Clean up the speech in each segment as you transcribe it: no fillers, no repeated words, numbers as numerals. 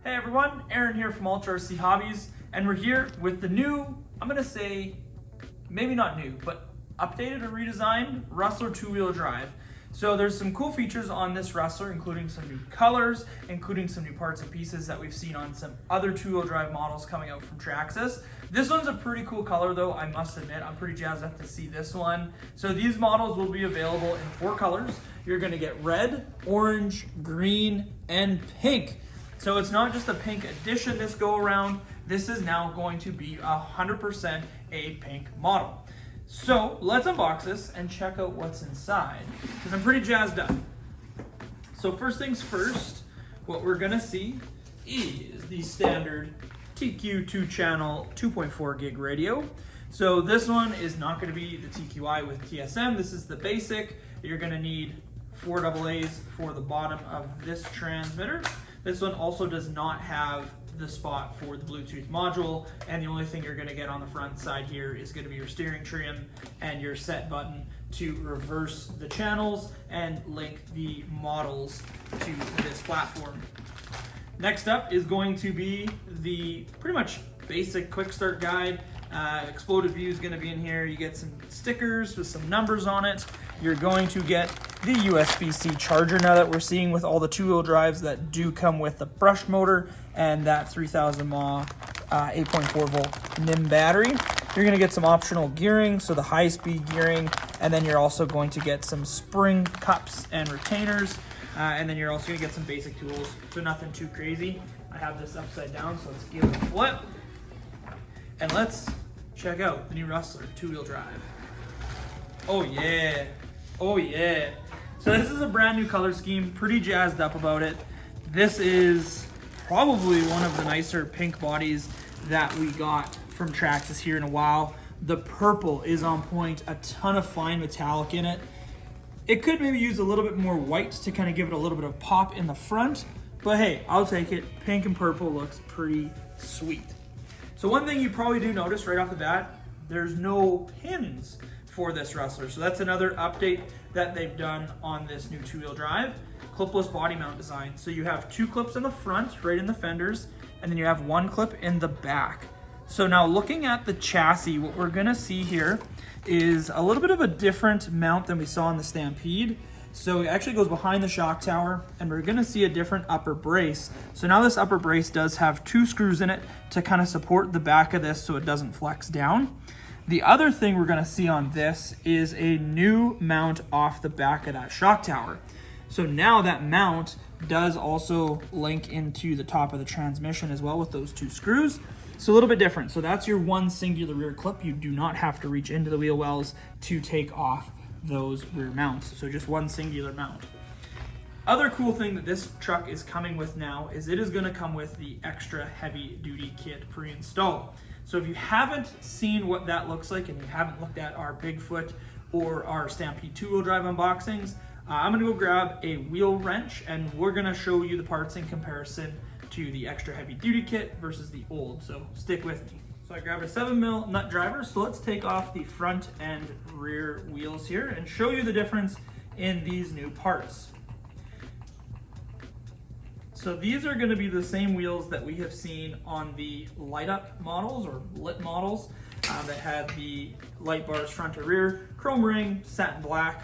Hey everyone, Aaron here from Ultra RC Hobbies, and we're here with the new, I'm gonna say, maybe not new, but updated or redesigned Rustler 2-wheel drive. So there's some cool features on this Rustler, including some new colors, including some new parts and pieces that we've seen on some other 2-wheel drive models coming out from Traxxas. This one's a pretty cool color though, I must admit. I'm pretty jazzed up to see this one. So these models will be available in 4 colors. You're gonna get red, orange, green, and pink. So it's not just a pink edition this go around. This is now going to be 100% a pink model. So let's unbox this and check out what's inside, because I'm pretty jazzed up. So first things first, what we're gonna see is the standard TQ 2-channel 2.4 gig radio. So this one is not gonna be the TQI with TSM. This is the basic. You're gonna need 4 AA's for the bottom of this transmitter. This one also does not have the spot for the Bluetooth module, and the only thing you're gonna get on the front side here is gonna be your steering trim and your set button to reverse the channels and link the models to this platform. Next up is going to be the pretty much basic quick start guide. Exploded view is going to be in here. You get some stickers with some numbers on it. You're going to get the USB-C charger now that we're seeing with all the 2-wheel drives that do come with the brushed motor and that 3000 mAh 8.4 volt NIM battery. You're going to get some optional gearing, so the high-speed gearing, and then you're also going to get some spring cups and retainers, and then you're also going to get some basic tools, so nothing too crazy. I have this upside down, so let's give it a flip. And let's check out the new Rustler 2-wheel drive. Oh yeah, oh yeah. So this is a brand new color scheme, pretty jazzed up about it. This is probably one of the nicer pink bodies that we got from Traxxas here in a while. The purple is on point, a ton of fine metallic in it. It could maybe use a little bit more white to kind of give it a little bit of pop in the front, but hey, I'll take it. Pink and purple looks pretty sweet. So one thing you probably do notice right off the bat, there's no pins for this Rustler. So that's another update that they've done on this new 2-wheel drive. Clipless body mount design. So you have 2 clips in the front, right in the fenders, and then you have 1 clip in the back. So now looking at the chassis, what we're gonna see here is a little bit of a different mount than we saw in the Stampede. So it actually goes behind the shock tower, and we're gonna see a different upper brace. So now this upper brace does have 2 screws in it to kind of support the back of this so it doesn't flex down. The other thing we're gonna see on this is a new mount off the back of that shock tower. So now that mount does also link into the top of the transmission as well with those 2 screws. So a little bit different. So that's your one singular rear clip. You do not have to reach into the wheel wells to take off those rear mounts, so just one singular mount. Other cool thing that this truck is coming with now is it is going to come with the extra heavy duty kit pre-installed. So if you haven't seen what that looks like and you haven't looked at our Bigfoot or our Stampede 2-wheel drive unboxings, I'm going to go grab a wheel wrench and we're going to show you the parts in comparison to the extra heavy duty kit versus the old, so stick with me. So I grabbed a 7mm nut driver, so let's take off the front and rear wheels here and show you the difference in these new parts. So these are going to be the same wheels that we have seen on the light up models or lit models that had the light bars front to rear, chrome ring, satin black.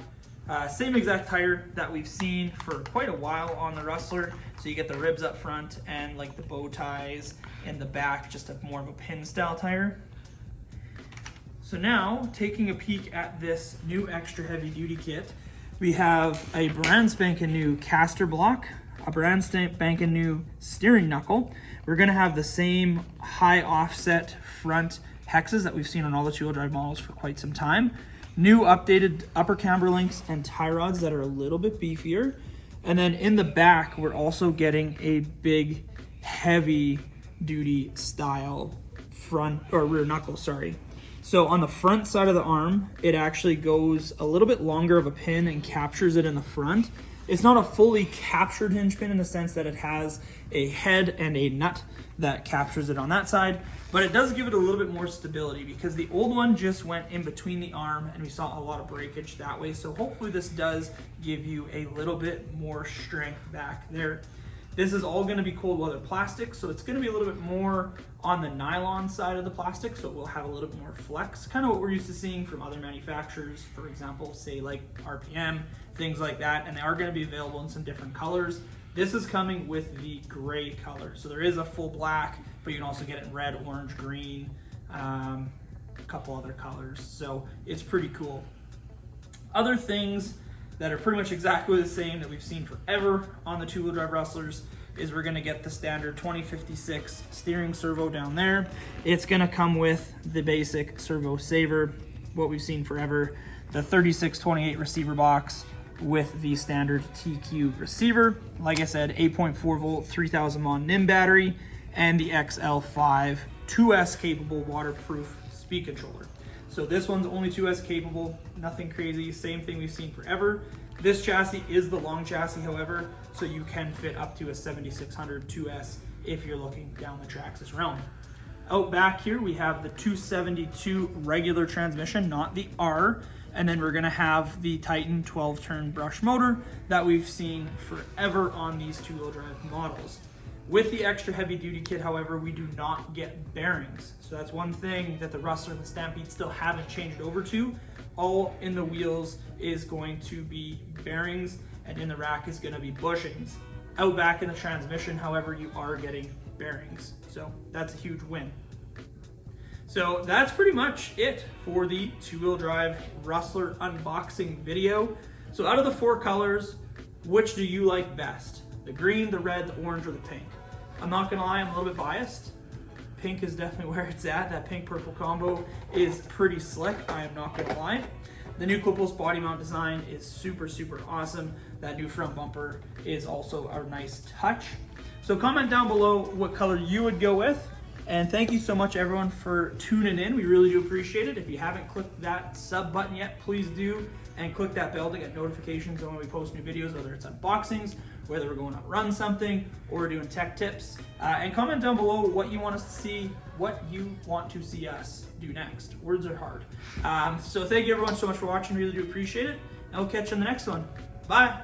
Same exact tire that we've seen for quite a while on the Rustler. So you get the ribs up front and like the bow ties in the back, just more of a pin style tire. So now taking a peek at this new extra heavy duty kit, we have a brand spanking new caster block, a brand spanking new steering knuckle. We're gonna have the same high offset front hexes that we've seen on all the 2-wheel drive models for quite some time. New updated upper camber links and tie rods that are a little bit beefier. And then in the back, we're also getting a big, heavy duty style front or rear knuckle, sorry. So on the front side of the arm, it actually goes a little bit longer of a pin and captures it in the front. It's not a fully captured hinge pin in the sense that it has a head and a nut that captures it on that side, but it does give it a little bit more stability because the old one just went in between the arm and we saw a lot of breakage that way. So hopefully this does give you a little bit more strength back there. This is all going to be cold weather plastic, so it's going to be a little bit more on the nylon side of the plastic, so it will have a little bit more flex, kind of what we're used to seeing from other manufacturers, for example, say like RPM, things like that, and they are going to be available in some different colors. This is coming with the gray color, so there is a full black, but you can also get it in red, orange, green, a couple other colors, so it's pretty cool. Other things that are pretty much exactly the same that we've seen forever on the two-wheel drive Rustlers is we're gonna get the standard 2056 steering servo down there. It's gonna come with the basic servo saver, what we've seen forever, the 3628 receiver box with the standard TQ receiver. Like I said, 8.4 volt, 3000 mAh NIM battery, and the XL5 2S capable waterproof speed controller. So this one's only 2S capable, nothing crazy, same thing we've seen forever. This chassis is the long chassis, however, so you can fit up to a 7600 2S if you're looking down the Traxxas realm. Out back here, we have the 272 regular transmission, not the R, and then we're gonna have the Titan 12-turn brush motor that we've seen forever on these two-wheel drive models. With the extra heavy duty kit, however, we do not get bearings. So that's one thing that the Rustler and the Stampede still haven't changed over to. All in the wheels is going to be bearings, and in the rack is gonna be bushings. Out back in the transmission, however, you are getting bearings. So that's a huge win. So that's pretty much it for the two-wheel drive Rustler unboxing video. So out of the 4 colors, which do you like best? The green, the red, the orange, or the pink? I'm not gonna lie, I'm a little bit biased. Pink is definitely where it's at. That pink-purple combo is pretty slick, I am not gonna lie. The new clipless body mount design is super, super awesome. That new front bumper is also a nice touch. So comment down below what color you would go with. And thank you so much everyone for tuning in. We really do appreciate it. If you haven't clicked that sub button yet, please do. And click that bell to get notifications when we post new videos, whether it's unboxings, whether we're going to run something, or we're doing tech tips. And comment down below what you want us to see, what you want to see us do next. Words are hard. So thank you everyone so much for watching. Really do appreciate it. And we'll catch you on the next one. Bye.